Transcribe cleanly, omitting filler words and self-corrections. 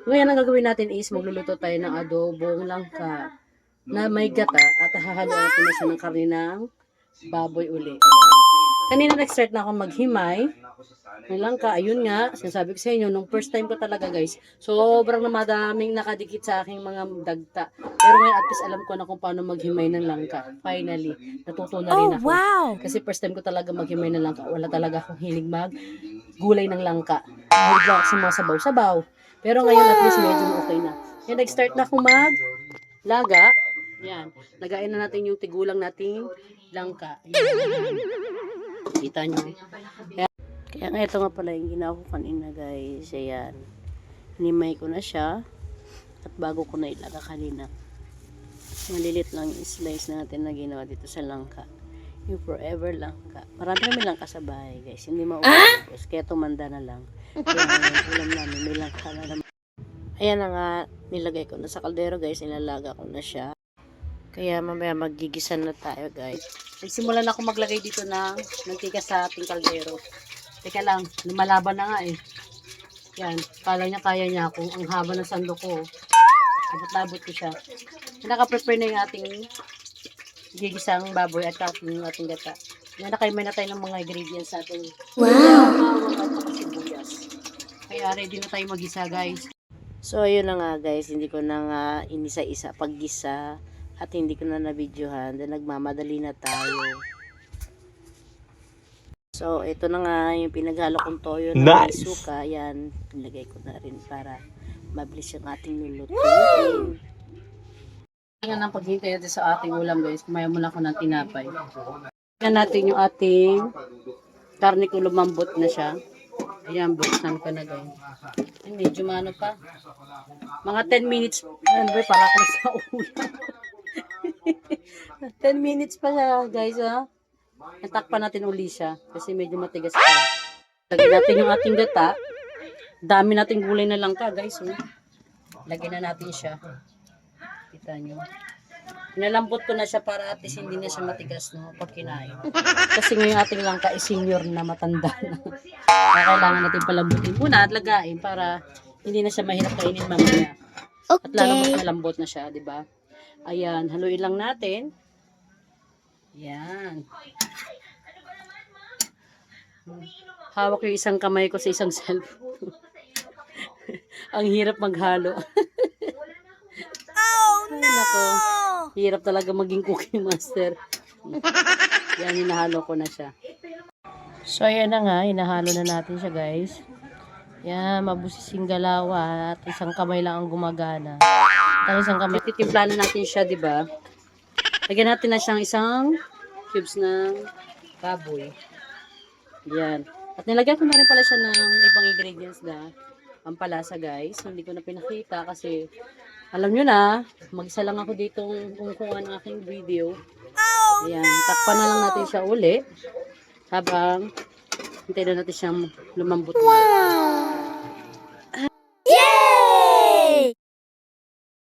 Ngayon, ang gagawin natin is magluluto tayo ng adobong langka na may gata at hahaluan natin na siya ng karne ng baboy uli. Ayan. Kanina nag-start na ako maghimay ng langka. Ayun nga, sinasabi ko sa inyo, nung first time ko talaga guys, sobrang namadaming nakadikit sa aking mga dagta. Pero ngayon at least alam ko na kung paano maghimay ng langka. Finally, natuto na rin ako. Kasi first time ko talaga maghimay ng langka. Wala talaga akong hilig gulay ng langka. Hilig lang ako sa mga sabaw-sabaw. Pero ngayon at least medyo okay na. Kaya nag-start na akong maglaga. Yan. Lagayin na natin yung tigulang nating langka. Yan. Kita nyo. Kaya nga ito nga pala yung ginawa ko kanina guys. Ayan. Hinimay ko na siya. At bago ko na ilaga kanina. Malilit lang yung slice natin na ginawa dito sa langka. Yung forever langka. Marami kami langka sa bahay guys. Hindi maubos. Kaya tumanda na lang. Kaya ulam namin may langka na naman. Ayan na nga. Nilagay ko na sa kaldero guys. Nilalaga ko na siya. Kaya mamaya magigisan na tayo guys. Nagsimula na ako maglagay dito ng mantika sa ating kaldero. Teka lang, lumalaban na nga eh. Yan, kala niya kaya niya kung ang haba ng sandok ko. Labot-labot ko siya. Naka-prepare na yung ating gigisang baboy at yung ating gata. Nakaimay na tayo ng mga ingredients sa ating sibuyas. Kaya ready na tayo magisa guys. So ayun na nga guys, hindi ko na nga inisa-isa paggisa at hindi ko na na-videohan. Then nagmamadali na tayo. So, ito na nga yung pinaghalo kong toyo na may suka. Yan, nilagay ko na rin para mabilis yung ating lulutuin. Tingnan ang paghintay natin sa ating ulam guys. Kumaya muna ako ng tinapay. Tingnan natin yung ating karne ko, lumambot na siya. Ayan, buksan ko na guys. Ay, medyo mano pa. Mga 10 minutes. Para ako sa ulam. 10 minutes pa siya guys ha. Natakpan natin uli siya kasi medyo matigas pa. Lagyan natin yung ating gata. Dami nating gulay na langka guys. Lagyan na natin siya. Kita nyo. Pinalambot ko na siya para at least hindi na siya matigas no, pag kinain. Kasi ngayon ating langka is senior na, matanda na. Kaya kailangan natin palambutin muna at lagain para hindi na siya mahirap kainin mamaya. At lalambot na lambot na siya, di ba? Ayan, haluin lang natin. Yan. Hawak yung isang kamay ko sa isang cellphone. Ang hirap maghalo. Oh no! Nako, hirap talaga maging cooking master. Yan, hinahalo ko na siya. So, ayan na nga. Hinahalo na natin siya guys. Yan, mabusising galawa at isang kamay lang ang gumagana. At isang kamay. Titimpla na natin siya, di ba? Lagyan natin na siyang isang cubes ng baboy. Yan. At nilagyan ko na rin pala siya ng ibang ingredients na pampalasa guys. Hindi ko na pinakita kasi alam nyo na, mag-isa lang ako dito kung ng aking video. Ayan. Takpan na lang natin siya uli habang hintayin na natin siyang lumambot. Wow!